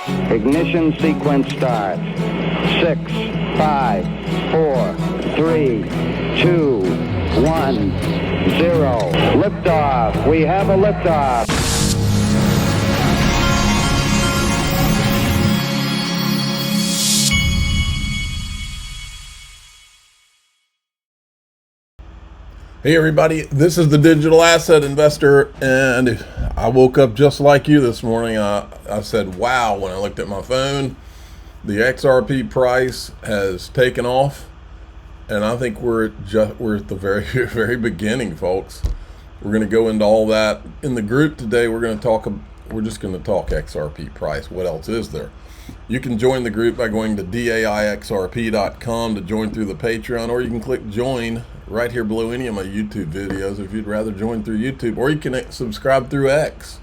Ignition sequence start. 6, 5, 4, 3, 2, 1, 0. Liftoff. We have a liftoff. Hey everybody, this is the Digital Asset Investor, and I woke up just like you this morning. I said, wow, when I looked at my phone. The XRP price has taken off, and I think we're at the very, very beginning, folks. We're going to go into all that. In the group today, we're just going to talk XRP price. What else is there? You can join the group by going to daixrp.com to join through the Patreon, or you can click join right here below any of my YouTube videos if you'd rather join through YouTube, or you can subscribe through X.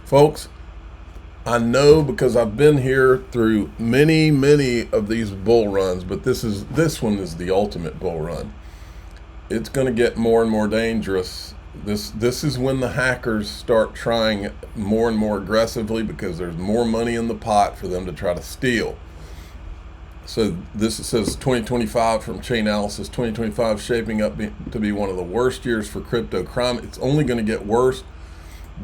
Folks, I know because I've been here through many of these bull runs, but this one is the ultimate bull run. It's going to get more and more dangerous. This is when the hackers start trying more and more aggressively because there's more money in the pot for them to try to steal. So this says 2025 from Chainalysis, 2025 shaping up to be one of the worst years for crypto crime. It's only going to get worse.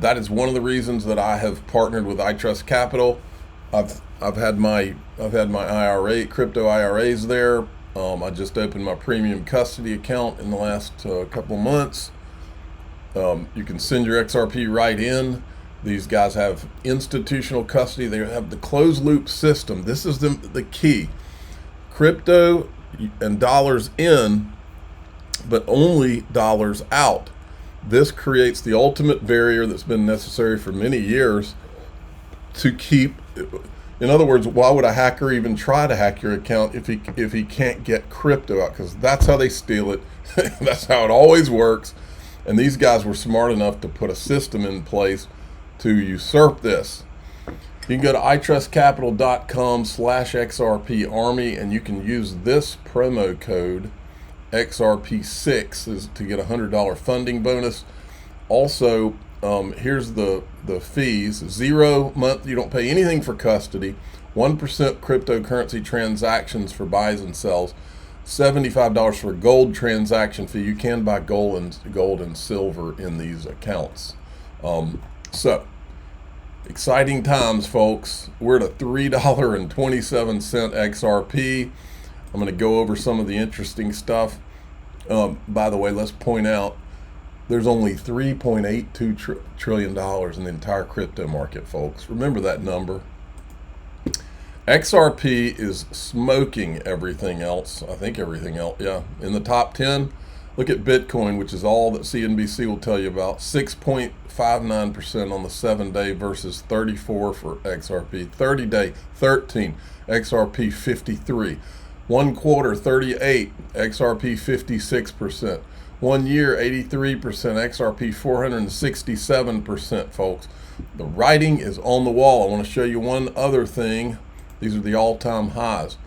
That is one of the reasons that I have partnered with iTrustCapital. I've had my IRA, crypto IRAs there. I just opened my premium custody account in the last couple months. You can send your XRP right in. These guys have institutional custody. They have the closed loop system. This is the key. Crypto and dollars in, but only dollars out. This creates the ultimate barrier that's been necessary for many years to keep. In other words, why would a hacker even try to hack your account if he can't get crypto out? Because that's how they steal it. That's how it always works. And these guys were smart enough to put a system in place to usurp this. You can go to iTrustCapital.com/XRP Army, and you can use this promo code XRP6 to get a $100 funding bonus. Also, here's the fees. 0 month, you don't pay anything for custody. 1% cryptocurrency transactions for buys and sells. $75 for a gold transaction fee. You can buy gold and silver in these accounts. So exciting times, folks. We're at a $3.27 XRP. I'm going to go over some of the interesting stuff. By the way, let's point out there's only $3.82 trillion in the entire crypto market, folks. Remember that number. XRP is smoking everything else. I think everything else, yeah. In the top 10, look at Bitcoin, which is all that CNBC will tell you about. 6.59% on the 7-day versus 34 for XRP. 30-day, 13. XRP 53. 1 quarter, 38. XRP 56%. 1 year, 83%. XRP 467%, folks. The writing is on the wall. I want to show you one other thing. These are the all-time highs.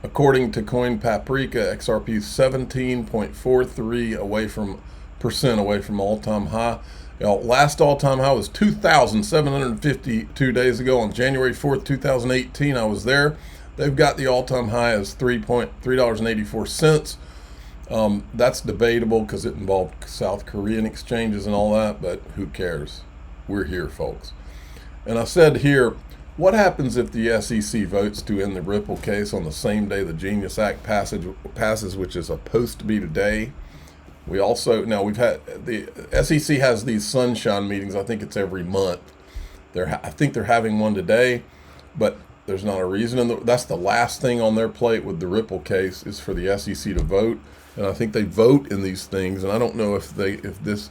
According to Coin Paprika, XRP is 17.43% away from all-time high. Last all-time high was 2,752 days ago on January 4th, 2018. I was there. They've got the all-time high as $3.84. That's debatable because it involved South Korean exchanges and all that, but who cares? We're here, folks. And I said here, what happens if the SEC votes to end the Ripple case on the same day the Genius Act passes, which is supposed to be today? We've had the SEC has these sunshine meetings. I think it's every month. I think they're having one today, but there's not a reason. And that's the last thing on their plate with the Ripple case is for the SEC to vote. And I think they vote in these things. And I don't know if this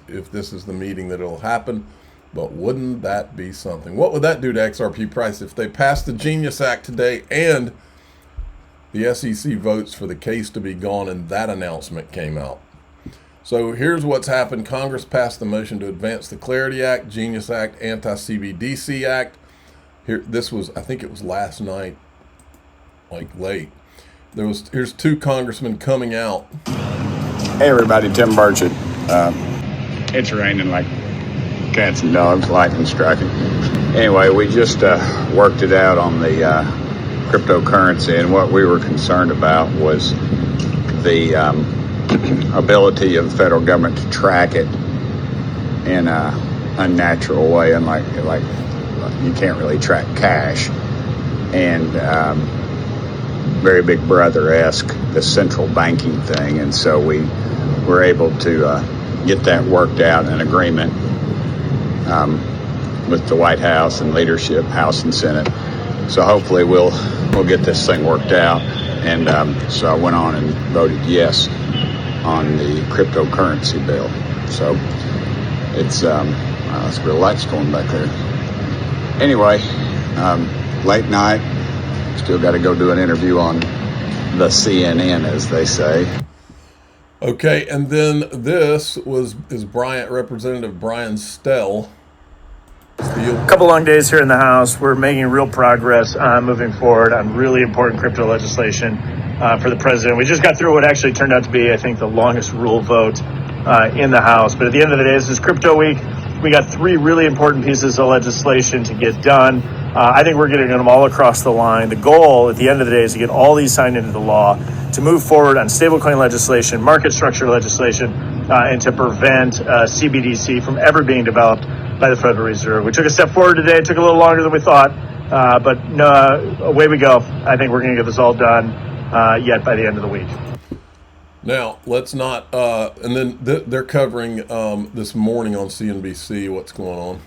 is the meeting that it'll happen. But wouldn't that be something? What would that do to XRP price if they passed the Genius Act today and the SEC votes for the case to be gone and that announcement came out? So here's what's happened. Congress passed the motion to advance the Clarity Act, Genius Act, Anti-CBDC Act. I think it was last night, like late. Here's 2 congressmen coming out. Hey everybody, Tim Burchett. It's raining like cats and dogs, lightning striking. Anyway, we just worked it out on the cryptocurrency, and what we were concerned about was the ability of the federal government to track it in a unnatural way, and like you can't really track cash, and very Big Brother-esque, the central banking thing. And so we were able to get that worked out in agreement with the White House and leadership, House and Senate. So hopefully we'll get this thing worked out. And so I went on and voted yes on the cryptocurrency bill. So it's real lights going back there. Anyway, late night, still got to go do an interview on the CNN, as they say. Okay, and then this is Representative Brian Stell. A couple long days here in the House. We're making real progress on moving forward on really important crypto legislation for the president. We just got through what actually turned out to be, I think, the longest rule vote in the House. But at the end of the day, this is Crypto Week. We got 3 really important pieces of legislation to get done. I think we're getting them all across the line. The goal at the end of the day is to get all these signed into the law, to move forward on stablecoin legislation, market structure legislation, and to prevent CBDC from ever being developed by the Federal Reserve. We took a step forward today. It took a little longer than we thought, but away we go. I think we're going to get this all done yet by the end of the week. Now, let's not, and then they're covering this morning on CNBC what's going on.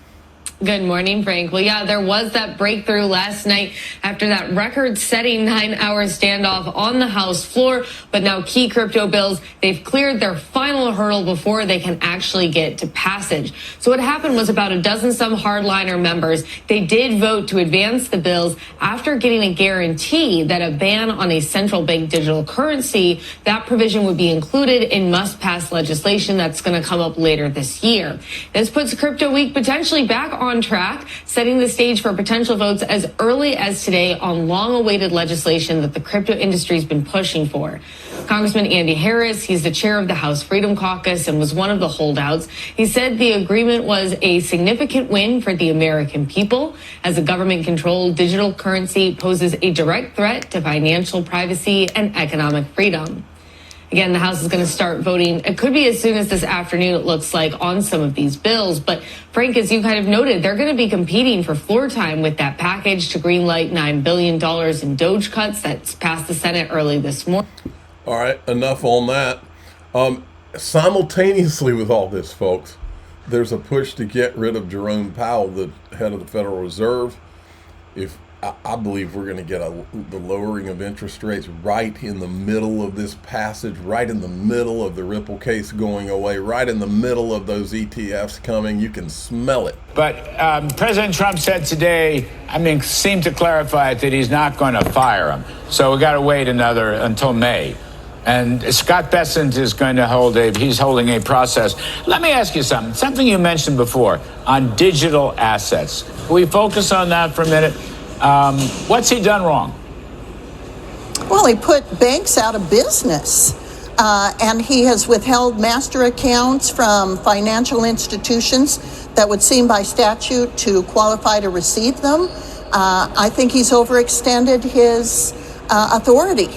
Good morning, Frank. Well, yeah, there was that breakthrough last night after that record-setting 9-hour standoff on the House floor. But now key crypto bills, they've cleared their final hurdle before they can actually get to passage. So what happened was about a dozen some hardliner members, they did vote to advance the bills after getting a guarantee that a ban on a central bank digital currency, that provision would be included in must-pass legislation that's going to come up later this year. This puts Crypto Week potentially back on track, setting the stage for potential votes as early as today on long-awaited legislation that the crypto industry's been pushing for. Congressman Andy Harris, he's the chair of the House Freedom Caucus and was one of the holdouts. He said the agreement was a significant win for the American people, as a government-controlled digital currency poses a direct threat to financial privacy and economic freedom. Again, the House is going to start voting. It could be as soon as this afternoon, it looks like, on some of these bills. But Frank, as you kind of noted, they're going to be competing for floor time with that package to greenlight $9 billion in Doge cuts that's passed the Senate early this morning. All right, enough on that. Simultaneously with all this, folks, there's a push to get rid of Jerome Powell, the head of the Federal Reserve. I believe we're going to get the lowering of interest rates right in the middle of this passage, right in the middle of the Ripple case going away, right in the middle of those ETFs coming. You can smell it. But President Trump said today, seemed to clarify it, that he's not going to fire him. So we got to wait until May. And Scott Bessent is going to he's holding a process. Let me ask you something you mentioned before on digital assets. Can we focus on that for a minute? What's he done wrong? Well, he put banks out of business, and he has withheld master accounts from financial institutions that would seem by statute to qualify to receive them. I think he's overextended his authority.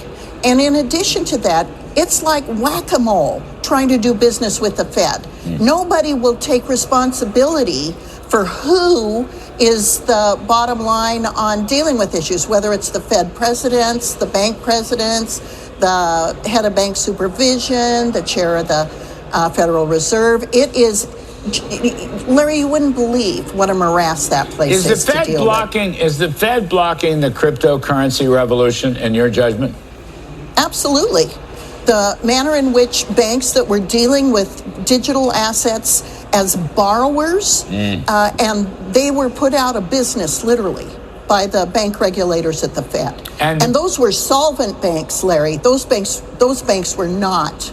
And in addition to that, it's like whack-a-mole trying to do business with the Fed. Nobody will take responsibility for who is the bottom line on dealing with issues, whether it's the Fed presidents, the bank presidents, the head of bank supervision, the chair of the Federal Reserve. It is, Larry, you wouldn't believe what a morass that place is to deal with. Is the Fed blocking the cryptocurrency revolution, in your judgment? Absolutely. The manner in which banks that were dealing with digital assets as borrowers, and they were put out of business, literally, by the bank regulators at the Fed. And those were solvent banks, Larry. Those banks were not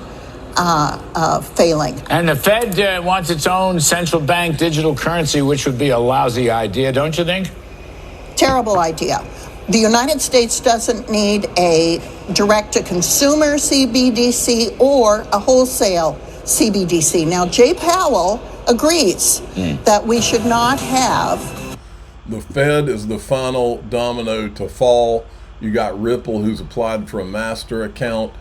failing. And the Fed wants its own central bank digital currency, which would be a lousy idea, don't you think? Terrible idea. The United States doesn't need a direct-to-consumer CBDC or a wholesale CBDC. Now, Jay Powell agrees that we should not have. The Fed is the final domino to fall. You got Ripple, who's applied for a master account.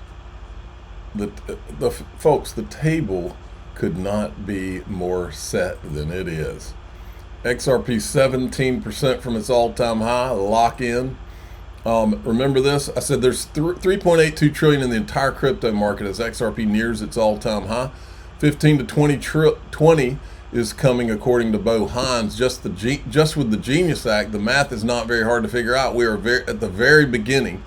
Folks, the table could not be more set than it is. XRP 17% from its all-time high, lock in. Remember this? I said there's 3.82 trillion in the entire crypto market as XRP nears its all-time high. 15 to 20 is coming according to Bo Hines. Just with the Genius Act, the math is not very hard to figure out. We are at the very beginning.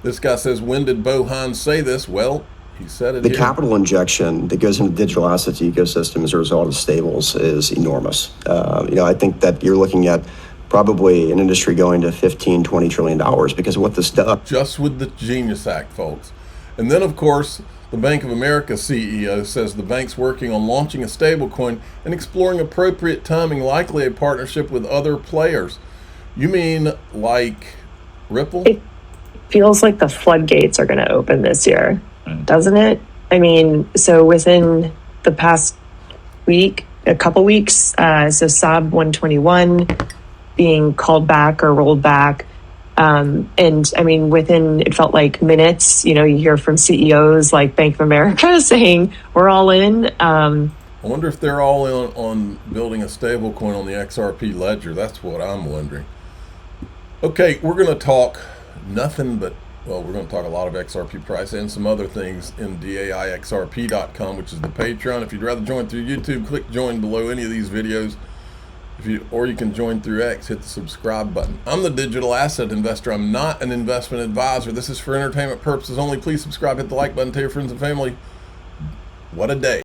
This guy says, when did Bo Hines say this? Well, he said it The here. capital injection that goes into the digital assets ecosystem as a result of stables is enormous. I think that you're looking at probably an industry going to 15, 20 trillion dollars because of what this does. Just with the Genius Act, folks. And then, of course, the Bank of America CEO says the bank's working on launching a stablecoin and exploring appropriate timing, likely a partnership with other players. You mean like Ripple? It feels like the floodgates are going to open this year, doesn't it? I mean, so within the past week, a couple weeks, so SOB 121 being called back or rolled back. And I mean, within, it felt like minutes, you hear from CEOs like Bank of America saying, we're all in. I wonder if they're all in on building a stable coin on the XRP ledger. That's what I'm wondering. Okay, we're going to talk we're going to talk a lot of XRP price and some other things in DAIXRP.com, which is the Patreon. If you'd rather join through YouTube, click join below any of these videos. Or you can join through X, hit the subscribe button. I'm the digital asset investor. I'm not an investment advisor. This is for entertainment purposes only. Please subscribe, hit the like button, tell your friends and family. What a day.